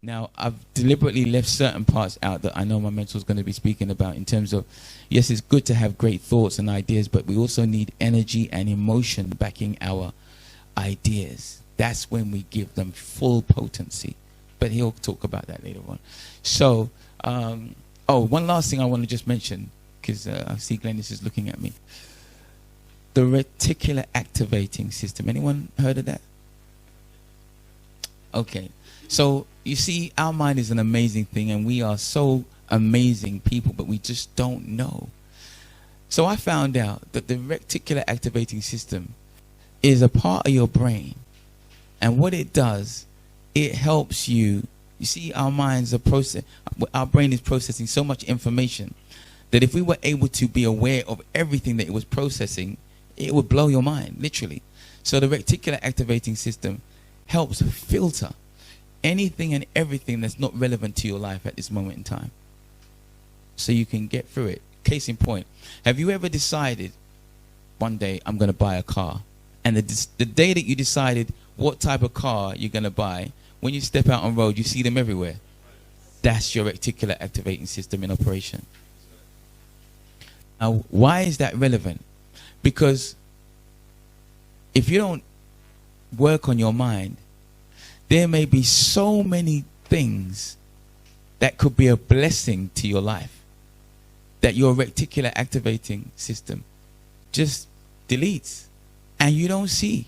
Now, I've deliberately left certain parts out that I know my mentor is going to be speaking about, in terms of, yes, it's good to have great thoughts and ideas, but we also need energy and emotion backing our ideas. That's when we give them full potency. But he'll talk about that later on. So, one last thing I want to just mention, because I see Glennis is looking at me. The reticular activating system. Anyone heard of that? Okay. So, you see, our mind is an amazing thing, and we are so amazing people, but we just don't know. So I found out that the reticular activating system is a part of your brain. And what it does, it helps you. You see, our brain is processing so much information that if we were able to be aware of everything that it was processing, it would blow your mind, literally. So the reticular activating system helps filter anything and everything that's not relevant to your life at this moment in time, so you can get through it. Case in point, have you ever decided one day I'm going to buy a car, and the day that you decided what type of car you're going to buy, when you step out on road, you see them everywhere? That's your reticular activating system in operation. Now, why is that relevant? Because if you don't work on your mind, there may be so many things that could be a blessing to your life that your reticular activating system just deletes, and you don't see.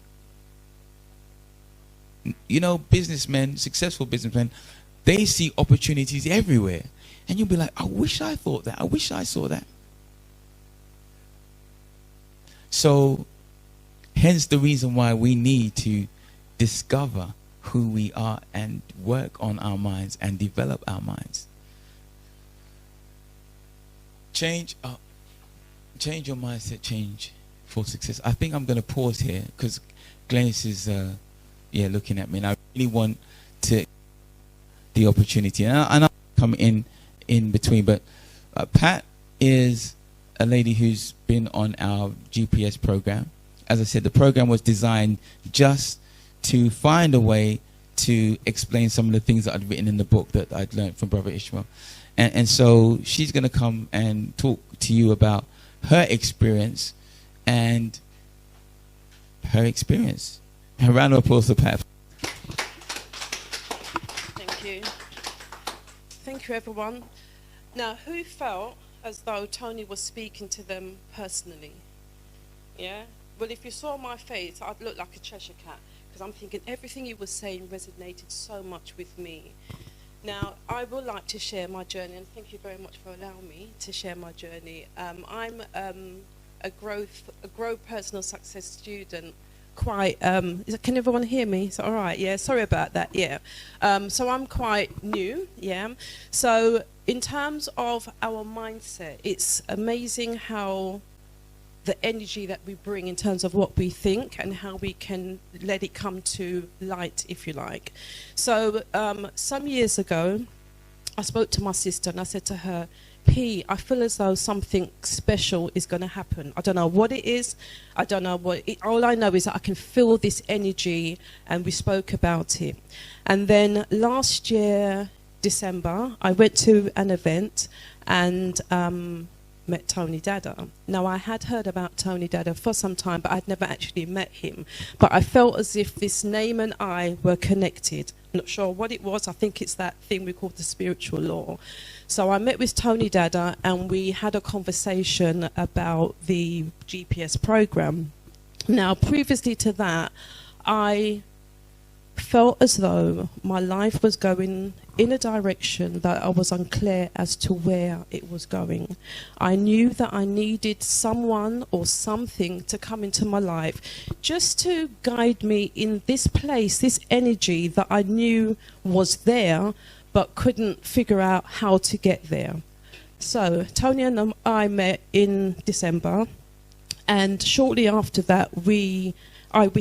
You know, businessmen, successful businessmen, they see opportunities everywhere, and you'll be like, I wish I thought that. I wish I saw that. So, hence the reason why we need to discover who we are and work on our minds and develop our minds. Change your mindset, change for success. I think I'm going to pause here because Glennis is looking at me, and I really want to the opportunity, and I'll come in between. But Pat is a lady who's been on our GPS program. As I said, the program was designed just to find a way to explain some of the things that I'd written in the book that I'd learned from Brother Ishmael. And so she's going to come and talk to you about her experience and her experience. A round of applause for Pat. Thank you. Thank you, everyone. Now, who felt as though Tony was speaking to them personally? Yeah? Well, if you saw my face, I'd look like a Cheshire cat, because I'm thinking everything you were saying resonated so much with me. Now, I would like to share my journey, and thank you very much for allowing me to share my journey. I'm a grow personal success student. Quite, can everyone hear me? Is that all right? Yeah, sorry about that, yeah. So I'm quite new, yeah. So in terms of our mindset, it's amazing how the energy that we bring in terms of what we think and how we can let it come to light, if you like. So some years ago, I spoke to my sister and I said to her, P, I feel as though something special is going to happen. I don't know what it is. I don't know what all I know is that I can feel this energy, and we spoke about it. And then last year, December, I went to an event and met Tony DADA. Now, I had heard about Tony DADA for some time, but I'd never actually met him. But I felt as if this name and I were connected. Not sure what it was. I think it's that thing we call the spiritual law. So I met with Tony DADA and we had a conversation about the GPS program. Now, previously to that, I felt as though my life was going in a direction that I was unclear as to where it was going. I knew that I needed someone or something to come into my life just to guide me in this place, this energy that I knew was there but couldn't figure out how to get there. So Tony and I met in December, and shortly after that we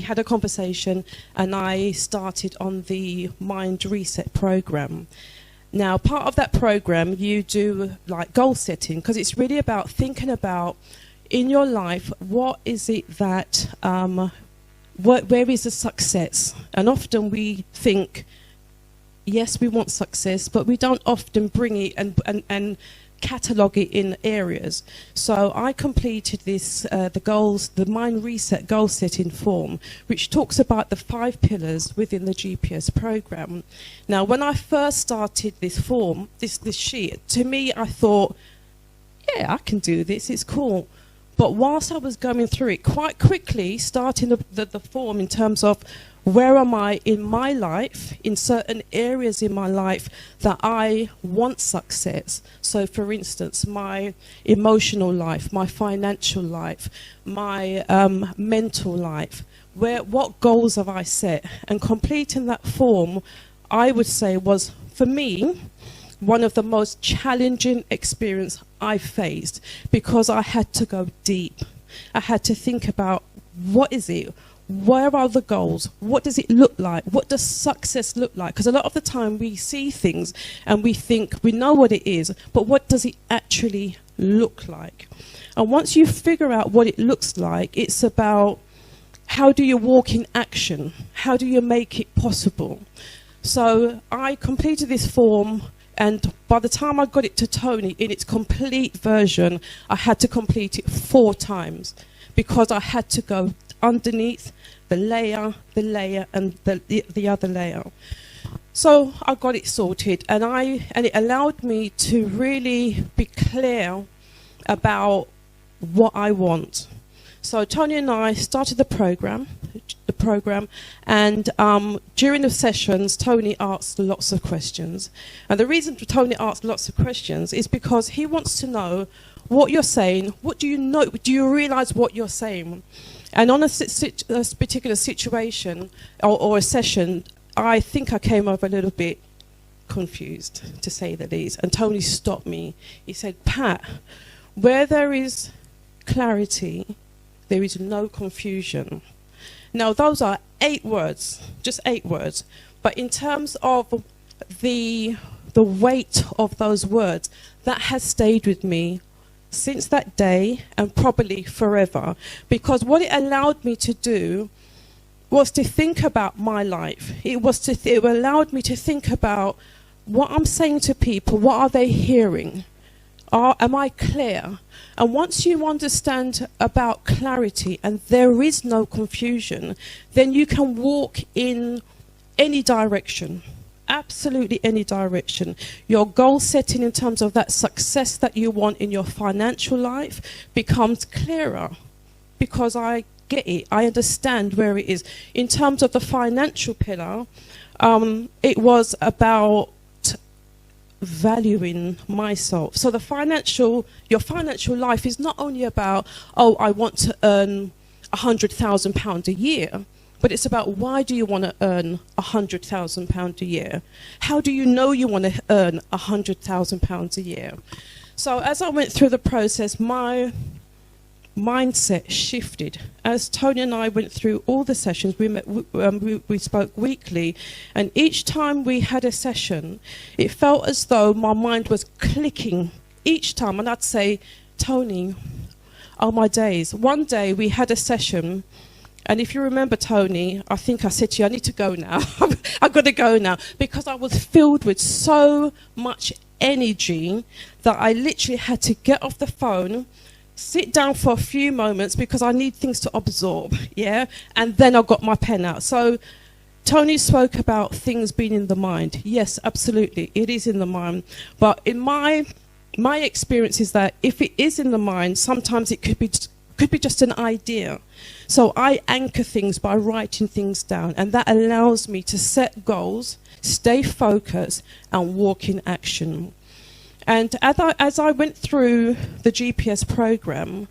had a conversation and I started on the Mind Reset program. Now, part of that program, you do like goal setting, because it's really about thinking about in your life, what is it that, where is the success? And often we think yes, we want success, but we don't often bring it and catalogue it in areas. So I completed this, the Mind Reset goal setting form, which talks about the 5 pillars within the GPS program. Now, when I first started this form, this sheet, to me, I thought, yeah, I can do this, it's cool. But whilst I was going through it, quite quickly, starting the form in terms of where am I in my life, in certain areas in my life that I want success. So, for instance, my emotional life, my financial life, my mental life. What goals have I set? And completing that form, I would say, was, for me, one of the most challenging experience I faced, because I had to go deep. I had to think about, what is it? Where are the goals? What does it look like? What does success look like? Because a lot of the time we see things and we think we know what it is, but what does it actually look like? And once you figure out what it looks like, it's about, how do you walk in action? How do you make it possible? So I completed this form, and by the time I got it to Tony in its complete version, I had to complete it 4 times, because I had to go underneath the layer, and the other layer. So I got it sorted, and it allowed me to really be clear about what I want. So Tony and I started the program, and during the sessions, Tony asked lots of questions. And the reason for Tony asked lots of questions is because he wants to know what you're saying. What do you know? Do you realize what you're saying? And on a particular situation or a session, I think I came over a little bit confused, to say the least. And Tony stopped me. He said, Pat, where there is clarity, there is no confusion. Now, those are 8 words, just 8 words. But in terms of the weight of those words, that has stayed with me since that day, and probably forever, because what it allowed me to do was to think about my life. It allowed me to think about what I'm saying to people. What are they hearing? Am I clear? And once you understand about clarity and there is no confusion, then you can walk in any direction. Absolutely any direction. Your goal setting in terms of that success that you want in your financial life becomes clearer, because I get it. I understand where it is. In terms of the financial pillar, it was about valuing myself. So your financial life is not only about, oh, I want to earn £100,000 a year. But it's about, why do you want to earn £100,000 a year? How do you know you want to earn £100,000 a year? So as I went through the process, my mindset shifted. As Tony and I went through all the sessions, we spoke weekly, and each time we had a session, it felt as though my mind was clicking each time. And I'd say, Tony, oh my days. One day we had a session, and if you remember, Tony, I think I said to you, I need to go now. I've got to go now, because I was filled with so much energy that I literally had to get off the phone, sit down for a few moments, because I need things to absorb, yeah? And then I got my pen out. So Tony spoke about things being in the mind. Yes, absolutely, it is in the mind. But in my experience is that if it is in the mind, sometimes it could be just an idea. So I anchor things by writing things down, and that allows me to set goals, stay focused, and walk in action. And as I went through the GPS program,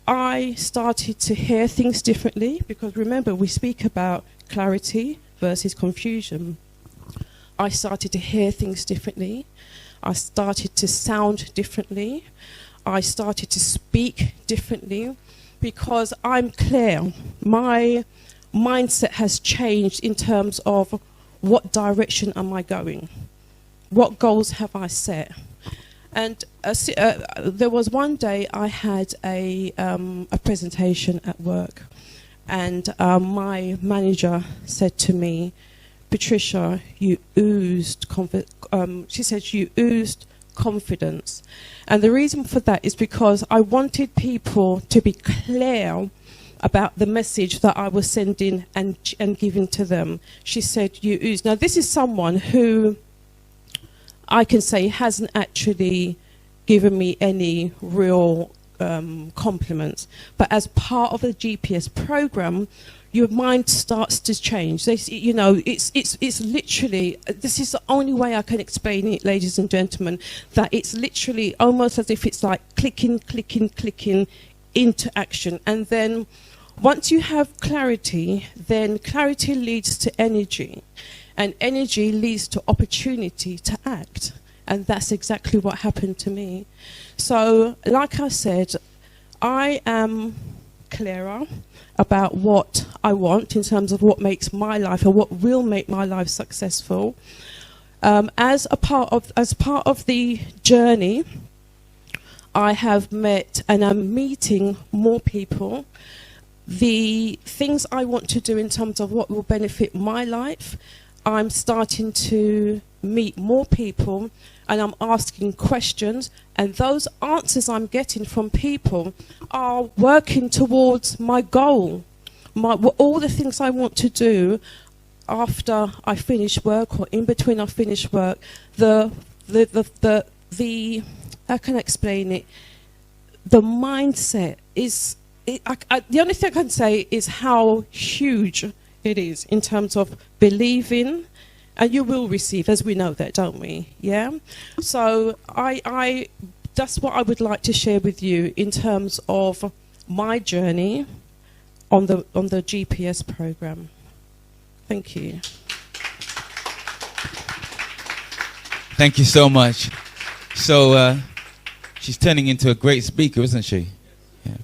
I started to hear things differently, because remember, we speak about clarity versus confusion. I started to hear things differently. I started to sound differently. I started to speak differently, because I'm clear. My mindset has changed in terms of, what direction am I going? What goals have I set? And there was one day I had a presentation at work, and my manager said to me, Patricia, you oozed she said you oozed confidence. And the reason for that is because I wanted people to be clear about the message that I was sending and giving to them. She said, you ooze. Now, this is someone who I can say hasn't actually given me any real compliments. But as part of the GPS program, your mind starts to change. You know, it's literally, this is the only way I can explain it, ladies and gentlemen, that it's literally almost as if it's like clicking, clicking, clicking into action. And then once you have clarity, then clarity leads to energy. And energy leads to opportunity to act. And that's exactly what happened to me. So, like I said, I am clearer about what I want in terms of what makes my life or what will make my life successful. As part of the journey, I have met and I'm meeting more people. The things I want to do in terms of what will benefit my life, I'm starting to meet more people and I'm asking questions, and those answers I'm getting from people are working towards my goal, all the things I want to do after I finish work or in between I finish work. How can I explain it? The mindset is, the only thing I can say is how huge it is in terms of believing, and you will receive, as we know that, don't we? Yeah. So that's what I would like to share with you in terms of my journey on the GPS program. Thank you. Thank you so much. So she's turning into a great speaker, isn't she? Yeah.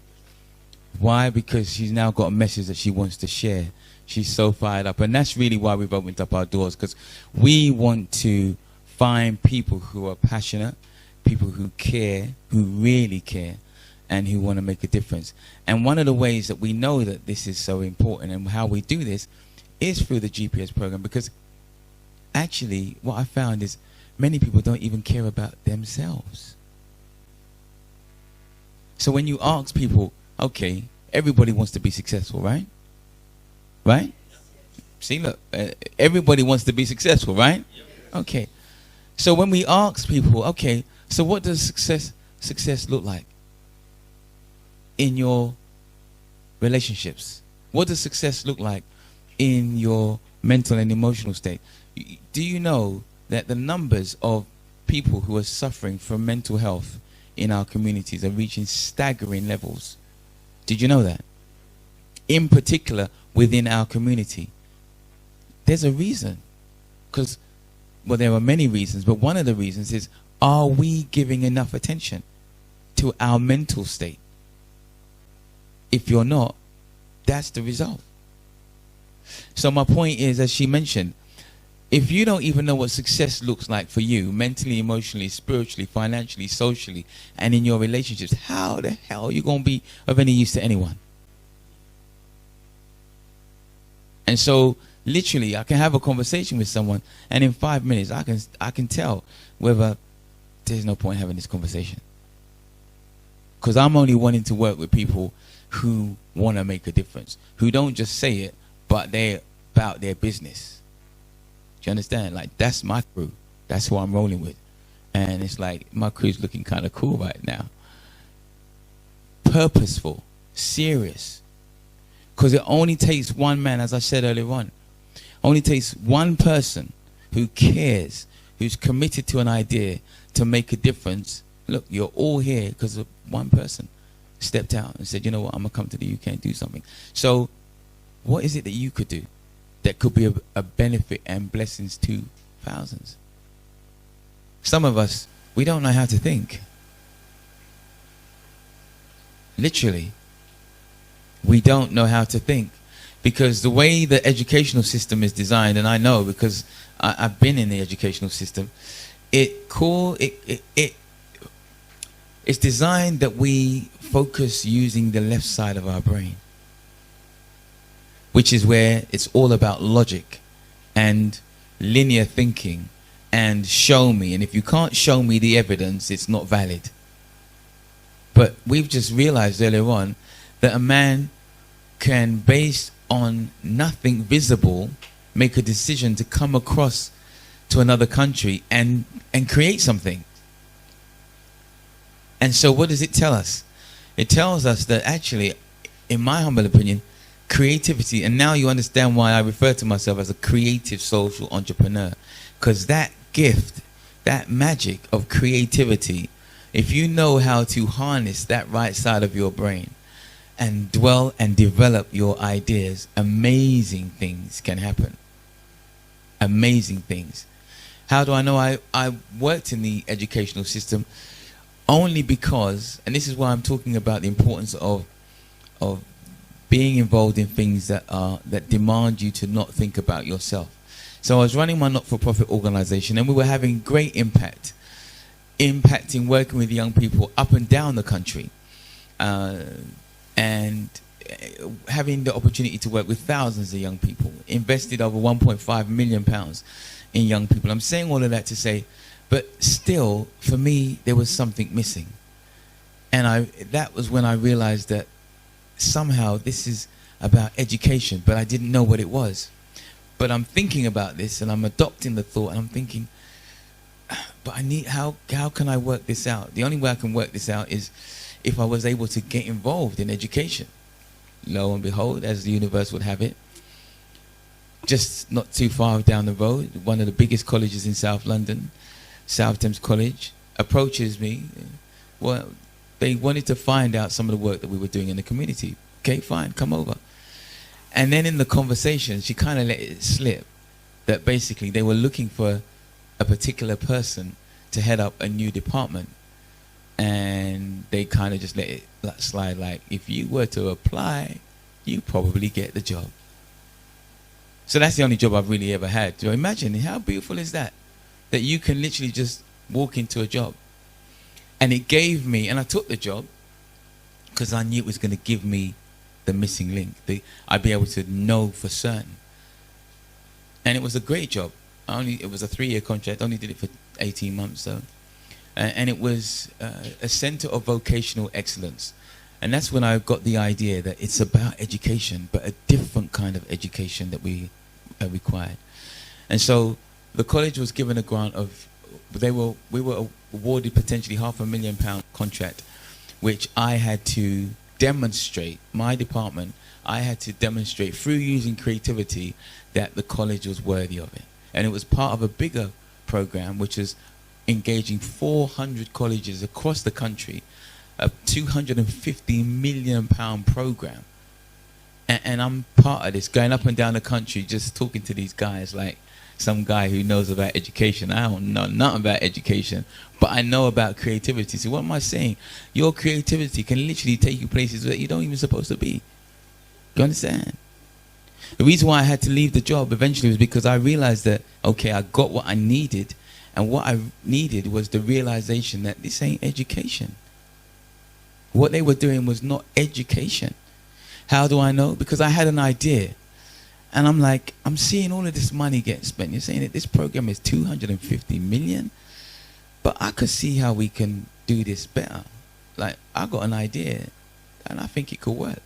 Why? Because she's now got a message that she wants to share. She's so fired up, and that's really why we've opened up our doors, because we want to find people who are passionate, people who care, who really care, and who want to make a difference. And one of the ways that we know that this is so important and how we do this is through the GPS program, because actually what I found is many people don't even care about themselves. So when you ask people, okay, everybody wants to be successful, right? Right? See, look, everybody wants to be successful, right? Okay. So when we ask people, okay, so what does success look like in your relationships? What does success look like in your mental and emotional state? Do you know that the numbers of people who are suffering from mental health in our communities are reaching staggering levels? Did you know that? In particular, within our community. There's a reason. Because, well, there are many reasons, but one of the reasons is, are we giving enough attention to our mental state? If you're not, that's the result. So my point is, as she mentioned, if you don't even know what success looks like for you, mentally, emotionally, spiritually, financially, socially, and in your relationships, how the hell are you going to be of any use to anyone? And so, literally, I can have a conversation with someone, and in 5 minutes, I can tell whether there's no point having this conversation. Because I'm only wanting to work with people who want to make a difference, who don't just say it, but they're about their business. Do you understand? Like, that's my crew. That's who I'm rolling with. And it's like, my crew's looking kind of cool right now. Purposeful, serious. Because it only takes one man, as I said earlier on. Only takes one person who cares, who's committed to an idea to make a difference. Look, you're all here because of one person stepped out and said, you know what, I'm going to come to the UK and do something. So what is it that you could do that could be a benefit and blessings to thousands? Some of us, we don't know how to think. Literally. We don't know how to think, because the way the educational system is designed, and I know because I've been in the educational system, it's designed that we focus using the left side of our brain, which is where it's all about logic and linear thinking and show me. And if you can't show me the evidence, it's not valid. But we've just realized earlier on that a man can, based on nothing visible, make a decision to come across to another country and create something. And so what does it tell us? It tells us that actually, in my humble opinion, creativity, and now you understand why I refer to myself as a creative social entrepreneur, because that gift, that magic of creativity, if you know how to harness that right side of your brain and dwell and develop your ideas, amazing things can happen. Amazing things. How do I know? I worked in the educational system only because, and this is why I'm talking about the importance of being involved in things that demand you to not think about yourself. So I was running my not-for-profit organization, and we were having great impacting working with young people up and down the country, and having the opportunity to work with thousands of young people, invested over £1.5 million in young people. I'm saying all of that to say, but still, for me, there was something missing. And that was when I realized that somehow this is about education, but I didn't know what it was. But I'm thinking about this, and I'm adopting the thought, and I'm thinking, but I need, how can I work this out? The only way I can work this out is if I was able to get involved in education. Lo and behold, as the universe would have it, just not too far down the road, one of the biggest colleges in South London, South Thames College, approaches me. Well, they wanted to find out some of the work that we were doing in the community. Okay, fine, come over. And then in the conversation, she kind of let it slip that basically they were looking for a particular person to head up a new department. And they kind of just let it slide, like, if you were to apply, you probably get the job. So that's the only job I've really ever had. So imagine, how beautiful is that? That you can literally just walk into a job. And it gave me, and I took the job because I knew it was going to give me the missing link. I'd be able to know for certain. And it was a great job. It was a 3-year contract. I only did it for 18 months, so. And it was a center of vocational excellence. And that's when I got the idea that it's about education, but a different kind of education that we required. And so the college was given a grant of, we were awarded potentially £500,000 contract, which I had to demonstrate, my department, I had to demonstrate through using creativity that the college was worthy of it. And it was part of a bigger program, which is engaging 400 colleges across the country, a £250 million program. And I'm part of this, going up and down the country, just talking to these guys like some guy who knows about education. I don't know nothing about education, but I know about creativity. So what am I saying? Your creativity can literally take you places that you don't even supposed to be. You understand? The reason why I had to leave the job eventually was because I realized that, okay, I got what I needed, and what I needed was the realization that this ain't education. What they were doing was not education. How do I know? Because I had an idea. And I'm like, I'm seeing all of this money getting spent. You're saying that this program is 250 million, but I could see how we can do this better. Like, I got an idea, and I think it could work.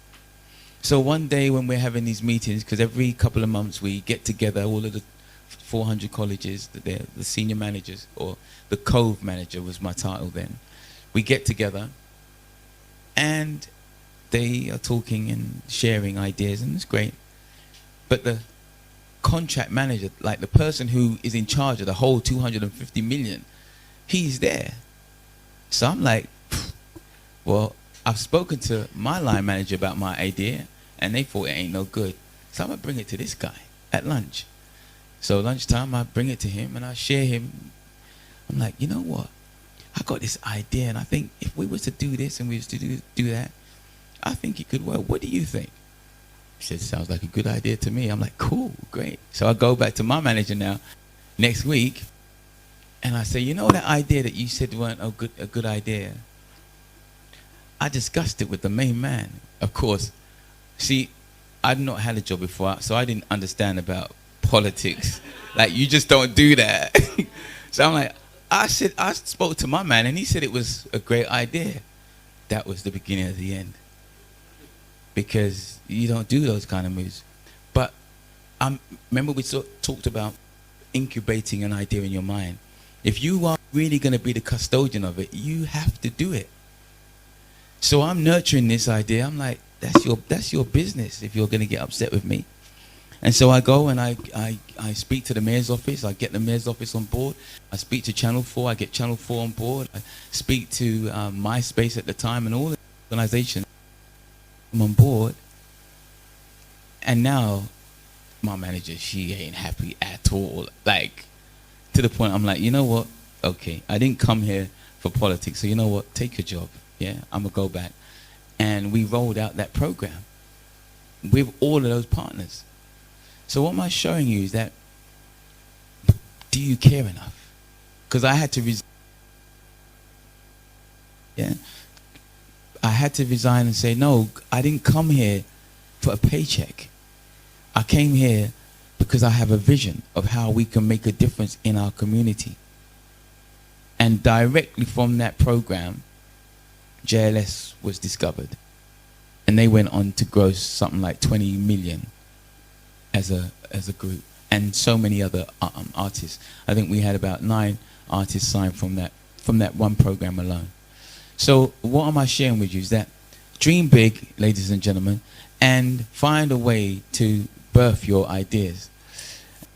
So one day when we're having these meetings, because every couple of months we get together, all of the 400 colleges, the senior managers, or the Cove manager was my title then. We get together, and they are talking and sharing ideas, and it's great. But the contract manager, like the person who is in charge of the whole 250 million, he's there. So I'm like, well, I've spoken to my line manager about my idea, and they thought it ain't no good. So I'm going to bring it to this guy at lunch. So lunchtime, I bring it to him, and I share him. I'm like, you know what? I got this idea, and I think if we was to do this and we was to do that, I think it could work. What do you think? He said, sounds like a good idea to me. I'm like, cool, great. So I go back to my manager now next week, and I say, you know that idea that you said weren't a good idea? I discussed it with the main man. Of course, see, I'd not had a job before, so I didn't understand about politics. Like, you just don't do that. So I'm like, I spoke to my man, and he said it was a great idea. That was the beginning of the end, because you don't do those kind of moves. But remember we talked about incubating an idea in your mind. If you are really going to be the custodian of it, you have to do it. So I'm nurturing this idea. I'm like, that's your business if you're going to get upset with me. And so I go and I speak to the mayor's office. I get the mayor's office on board. I speak to Channel 4. I get Channel 4 on board. I speak to MySpace at the time and all the organizations. I'm on board. And now my manager, she ain't happy at all. Like, to the point I'm like, you know what? Okay, I didn't come here for politics. So you know what? Take your job. Yeah, I'm going to go back. And we rolled out that program with all of those partners. So what am I showing you is that, do you care enough? Because I had to resign. Yeah, I had to resign and say, no, I didn't come here for a paycheck. I came here because I have a vision of how we can make a difference in our community. And directly from that program, JLS was discovered. And they went on to gross something like 20 million as a group. And so many other artists. I think we had about 9 artists signed from that one program alone. So what am I sharing with you is that dream big, ladies and gentlemen, and find a way to birth your ideas.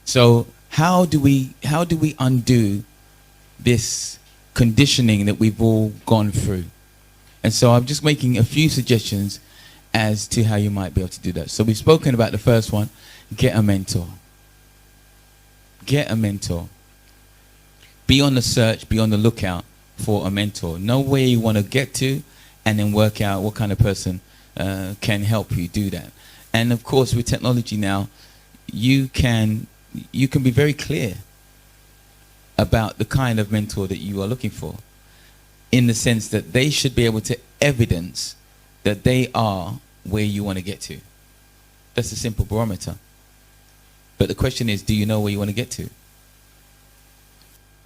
So how do we undo this conditioning that we've all gone through? And so I'm just making a few suggestions as to how you might be able to do that. So we've spoken about the first one, get a mentor. Get a mentor. Be on the search, be on the lookout for a mentor. Know where you want to get to, and then work out what kind of person can help you do that. And of course, with technology now, you can be very clear about the kind of mentor that you are looking for, in the sense that they should be able to evidence that they are where you want to get to. That's a simple barometer. But the question is, do you know where you want to get to?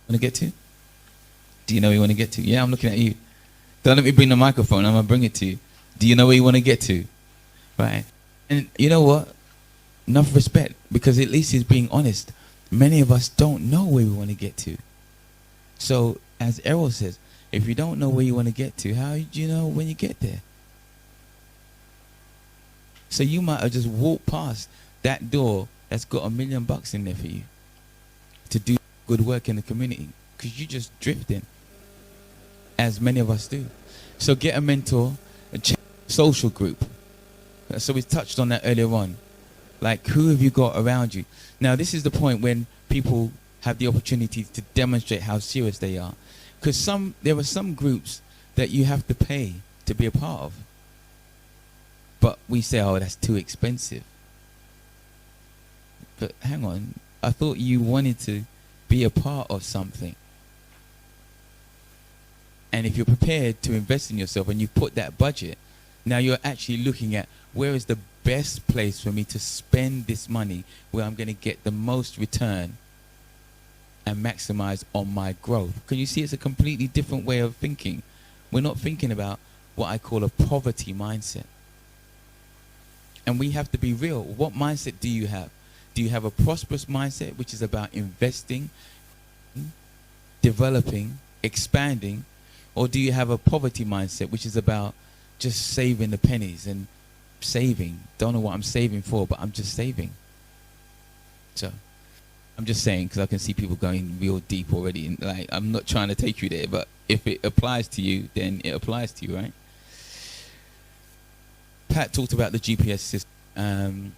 Want to get to? Do you know where you want to get to? Yeah, I'm looking at you. Don't let me bring the microphone. I'm going to bring it to you. Do you know where you want to get to? Right? And you know what? Enough respect, because at least he's being honest. Many of us don't know where we want to get to. So, as Errol says, if you don't know where you want to get to, how do you know when you get there? So you might have just walked past that door that's got $1 million in there for you to do good work in the community, because you're just drifting, as many of us do. So get a mentor, a social group. So we touched on that earlier on. Like, who have you got around you? Now, this is the point when people have the opportunity to demonstrate how serious they are. Because there are some groups that you have to pay to be a part of. But we say, oh, that's too expensive. But hang on, I thought you wanted to be a part of something. And if you're prepared to invest in yourself and you put that budget, now you're actually looking at, where is the best place for me to spend this money, where I'm going to get the most return and maximize on my growth. Can you see it's a completely different way of thinking? We're not thinking about what I call a poverty mindset. And we have to be real. What mindset do you have? Do you have a prosperous mindset, which is about investing, developing, expanding? Or do you have a poverty mindset, which is about just saving the pennies and saving? Don't know what I'm saving for, but I'm just saving. So I'm just saying, because I can see people going real deep already. And like, I'm not trying to take you there, but if it applies to you, then it applies to you, right? Pat talked about the GPS system, and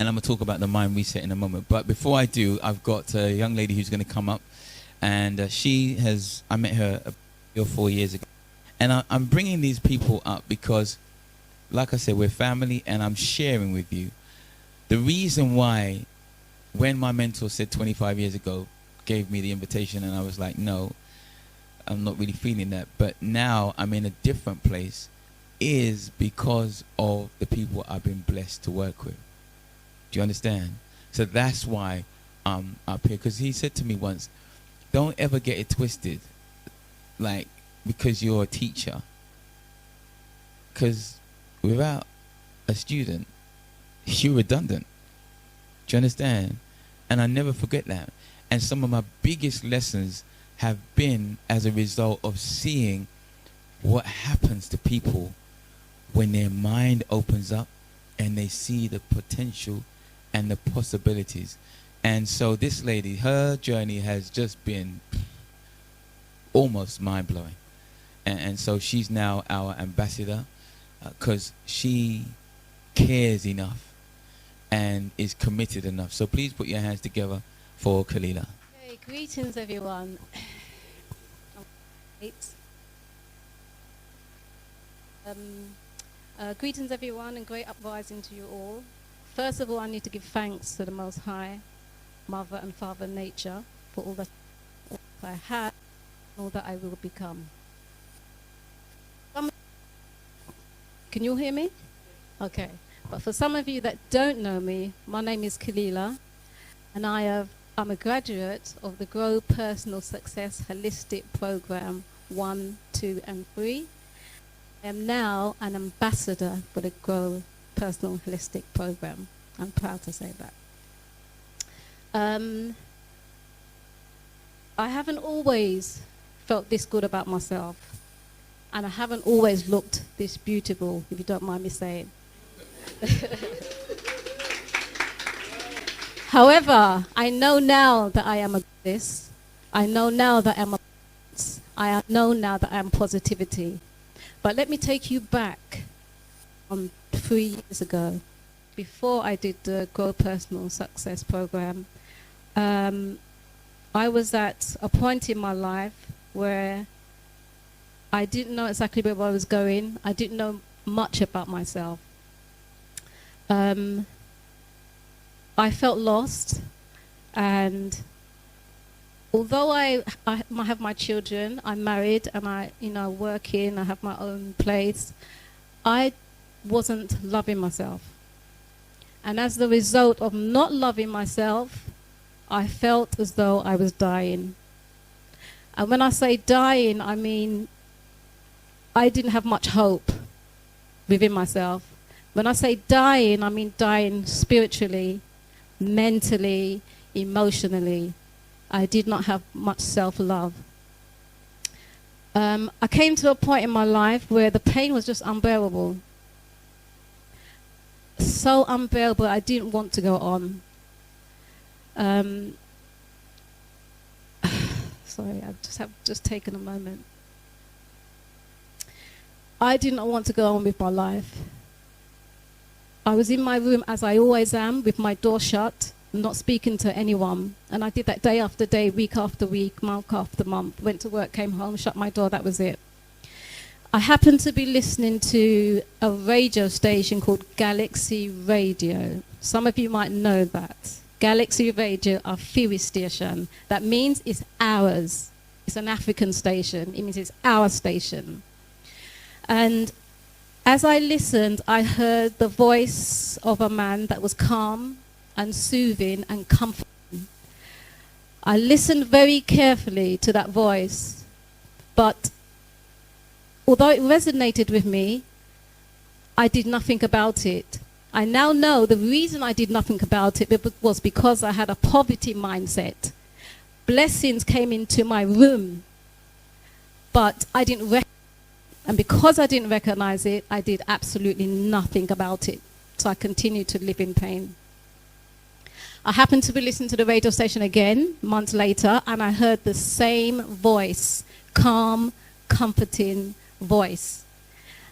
I'm going to talk about the mind reset in a moment. But before I do, I've got a young lady who's going to come up, and I met her 3 or 4 years ago. And I'm bringing these people up because, like I said, we're family, and I'm sharing with you the reason why, when my mentor said 25 years ago, gave me the invitation, and I was like, no, I'm not really feeling that. But now I'm in a different place, is because of the people I've been blessed to work with. Do you understand? So that's why I'm up here. Because he said to me once, don't ever get it twisted, like, because you're a teacher. Because without a student, you're redundant. Do you understand? And I never forget that. And some of my biggest lessons have been as a result of seeing what happens to people when their mind opens up and they see the potential and the possibilities. And so this lady, her journey has just been almost mind-blowing. And so she's now our ambassador because she cares enough and is committed enough. So please put your hands together for Khalilah. Hey, greetings everyone. Greetings everyone and great uprising to you all. First of all, I need to give thanks to the Most High, Mother and Father Nature, for all that I have and all that I will become. Can you hear me? Okay. But for some of you that don't know me, my name is Khalilah, and I'm a graduate of the Grow Personal Success Holistic Program 1, 2, and 3. I am now an ambassador for the Grow Personal Holistic Program. I'm proud to say that. I haven't always felt this good about myself, and I haven't always looked this beautiful, if you don't mind me saying. However, I know now that I am a goddess. I know now that I know now that I am positivity. But let me take you back on 3 years ago, before I did the Grow Personal Success Program. I was at a point in my life where I didn't know exactly where I was going. I didn't know much about myself. I felt lost, and although I have my children, I'm married, and I work in, I have my own place, I wasn't loving myself. And as the result of not loving myself, I felt as though I was dying. And when I say dying, I mean I didn't have much hope within myself. When I say dying, I mean dying spiritually, mentally, emotionally. I did not have much self-love. I came to a point in my life where the pain was just unbearable. So unbearable, I didn't want to go on. Sorry, I've just taken a moment. I did not want to go on with my life. I was in my room, as I always am, with my door shut, not speaking to anyone. And I did that day after day, week after week, month after month. Went to work, came home, shut my door, that was it. I happened to be listening to a radio station called Galaxy Radio. Some of you might know that. Galaxy Radio are Fiwi station. That means it's ours. It's an African station. It means it's our station. And as I listened, I heard the voice of a man that was calm and soothing and comforting. I listened very carefully to that voice, but although it resonated with me, I did nothing about it. I now know the reason I did nothing about it was because I had a poverty mindset. Blessings came into my room, but I didn't recognize it. And because I didn't recognize it, I did absolutely nothing about it. So I continued to live in pain. I happened to be listening to the radio station again months later, and I heard the same voice, calm, comforting voice.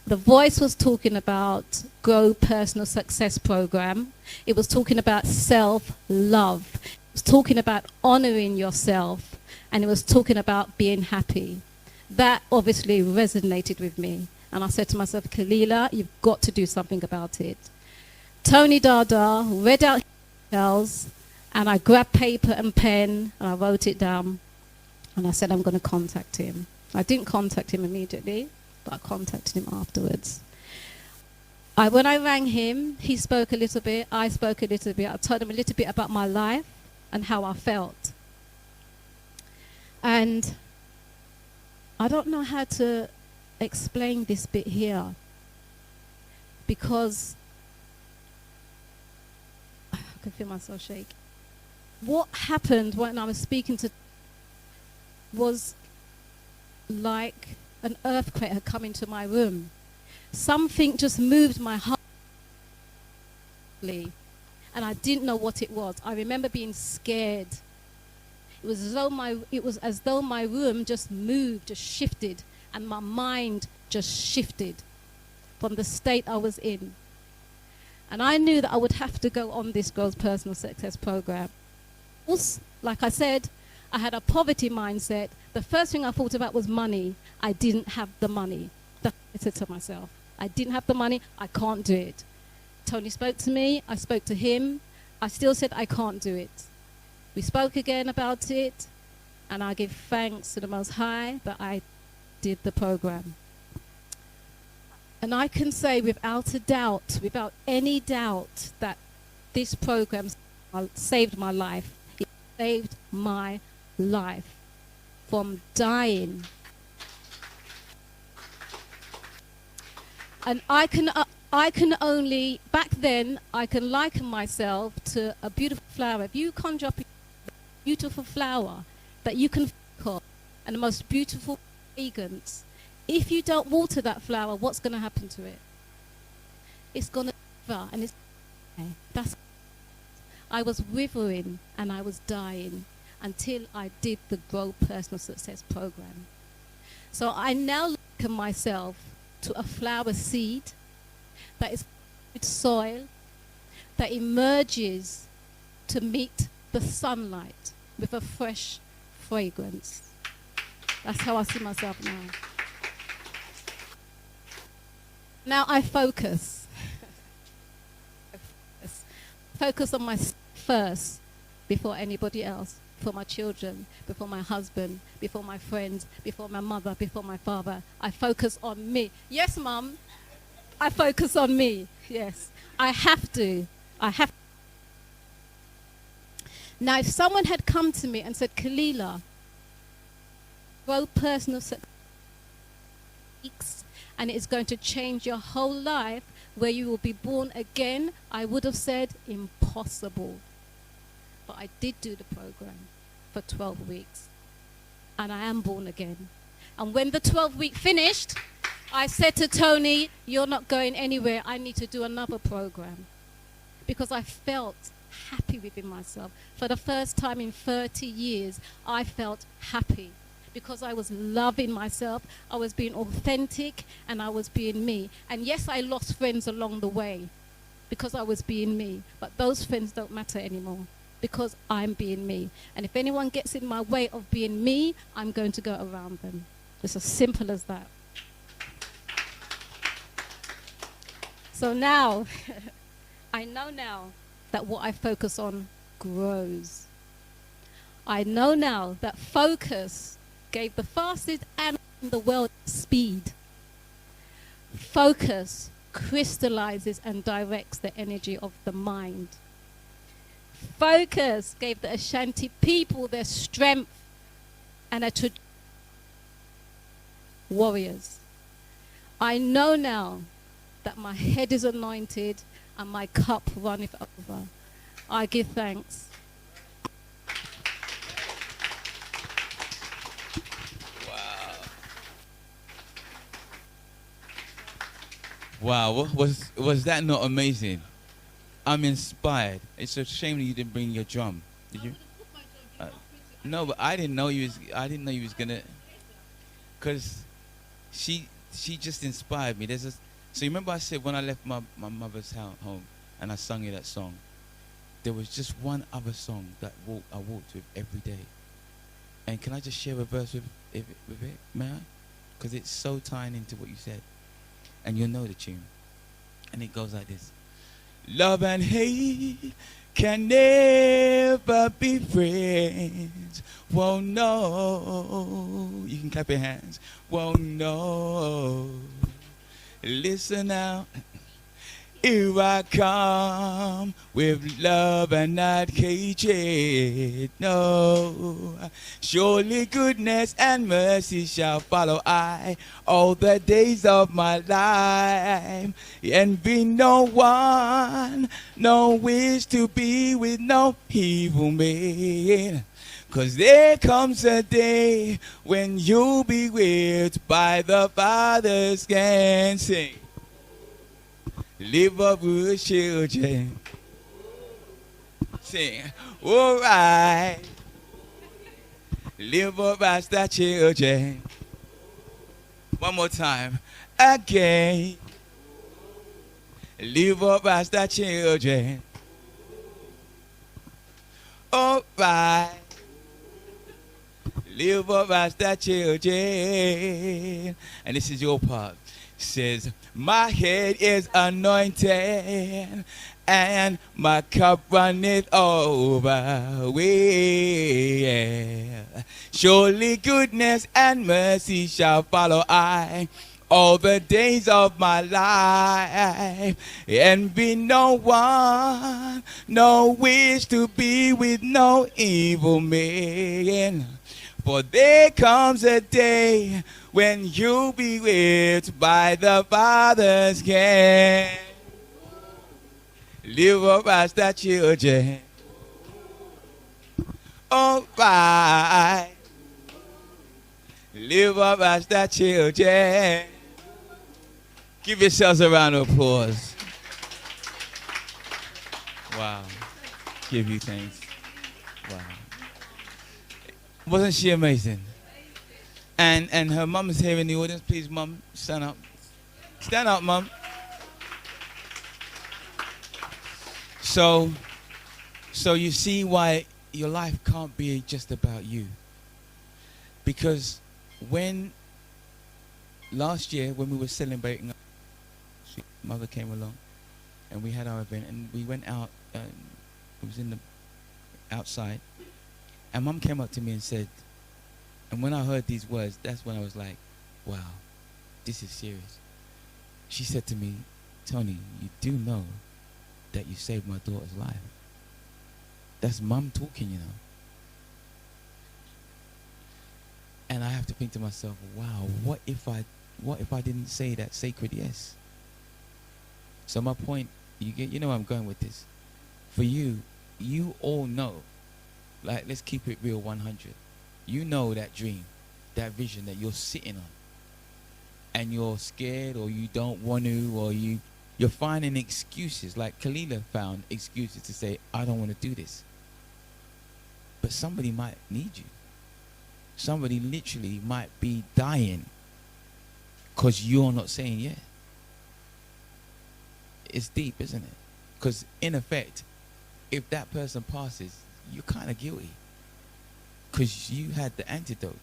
The voice was talking about Grow Personal Success Program. It was talking about self-love. It was talking about honoring yourself. And it was talking about being happy. That obviously resonated with me. And I said to myself, Khalilah, you've got to do something about it. Tony DADA read out his details, and I grabbed paper and pen, and I wrote it down. And I said, I'm going to contact him. I didn't contact him immediately, but I contacted him afterwards. When I rang him, he spoke a little bit, I spoke a little bit. I told him a little bit about my life and how I felt. And I don't know how to explain this bit here, because I can feel myself shake. What happened when I was speaking to was like an earthquake had come into my room. Something just moved my heart, and I didn't know what it was. I remember being scared. It was as though my room just moved, just shifted, and my mind just shifted from the state I was in. And I knew that I would have to go on this Growth Personal Success program. Like I said, I had a poverty mindset. The first thing I thought about was money. I didn't have the money. That's what I said to myself. I didn't have the money. I can't do it. Tony spoke to me. I spoke to him. I still said I can't do it. We spoke again about it, and I give thanks to the Most High that I did the program. And I can say without a doubt, without any doubt, that this program saved my life. It saved my life from dying. And I can only, back then, I can liken myself to a beautiful flower. If you conjure up a beautiful flower that you can pick and the most beautiful fragrance, if you don't water that flower, what's going to happen to it? It's going to wither, and I was withering and I was dying until I did the Grow Personal Success program. So I now liken myself to a flower seed that is with soil, that emerges to meet the sunlight with a fresh fragrance. That's how I see myself now. Now I focus. Focus on myself first before anybody else, before my children, before my husband, before my friends, before my mother, before my father. I focus on me. Yes, Mum. I focus on me. Yes. I have to. Now, if someone had come to me and said, Khalilah, grow personal success, and it's going to change your whole life, where you will be born again, I would have said, impossible. But I did do the program for 12 weeks, and I am born again. And when the 12th week finished, I said to Tony, you're not going anywhere. I need to do another program. Because I felt happy within myself. For the first time in 30 years, I felt happy. Because I was loving myself, I was being authentic, and I was being me. And yes, I lost friends along the way because I was being me. But those friends don't matter anymore because I'm being me. And if anyone gets in my way of being me, I'm going to go around them. It's as simple as that. So now, I know now that what I focus on grows. I know now that focus gave the fastest animal in the world speed. Focus crystallizes and directs the energy of the mind. Focus gave the Ashanti people their strength and warriors. I know now that my head is anointed and my cup runneth over. I give thanks. Wow, was that not amazing? I'm inspired. It's a shame that you didn't bring your drum. Did you? No, but I didn't know you was gonna. Cause she just inspired me. So you remember I said when I left my mother's home and I sung you that song. There was just one other song that I walked with every day. And can I just share a verse with it, may I? Because it's so tying into what you said. And you'll know the tune. And it goes like this. Love and hate can never be friends. Whoa, no. You can clap your hands. Whoa, no. Listen now. Here I come with love and not hatred. No, surely goodness and mercy shall follow I all the days of my life. And be no one, no wish to be with no evil man. 'Cause there comes a day when you'll be whipped by the Father's hand. Sing. Live up with children. Sing. All right. Live up as the children. One more time. Again. Live up as the children. All right. Live up as the children. And this is your part. Says, my head is anointed and my cup runneth over. Yeah. Surely goodness and mercy shall follow I all the days of my life, and be no one, no wish to be with no evil man. For there comes a day when you'll be whipped by the Father's hand. Live up as the children. All right. Live up as the children. Give yourselves a round of applause. Wow. Give you thanks. Wow. Wasn't she amazing? And her mum is here in the audience. Please, mum, stand up. Stand up, mum. So you see why your life can't be just about you. Because when last year when we were celebrating, mother came along and we had our event and we went out. It was in the outside. And mum came up to me and said, and when I heard these words, that's when I was like, wow, this is serious. She said to me, Tony, you do know that you saved my daughter's life. That's mum talking, you know. And I have to think to myself, wow, what if I didn't say that sacred yes? So my point, you know where I'm going with this. For you all know. Like, let's keep it real 100. You know that dream, that vision that you're sitting on. And you're scared or you don't want to or you're finding excuses. Like Khalilah found excuses to say, I don't want to do this. But somebody might need you. Somebody literally might be dying because you're not saying yeah. It's deep, isn't it? Because in effect, if that person passes, you're kind of guilty because you had the antidote.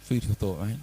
Food for thought, right?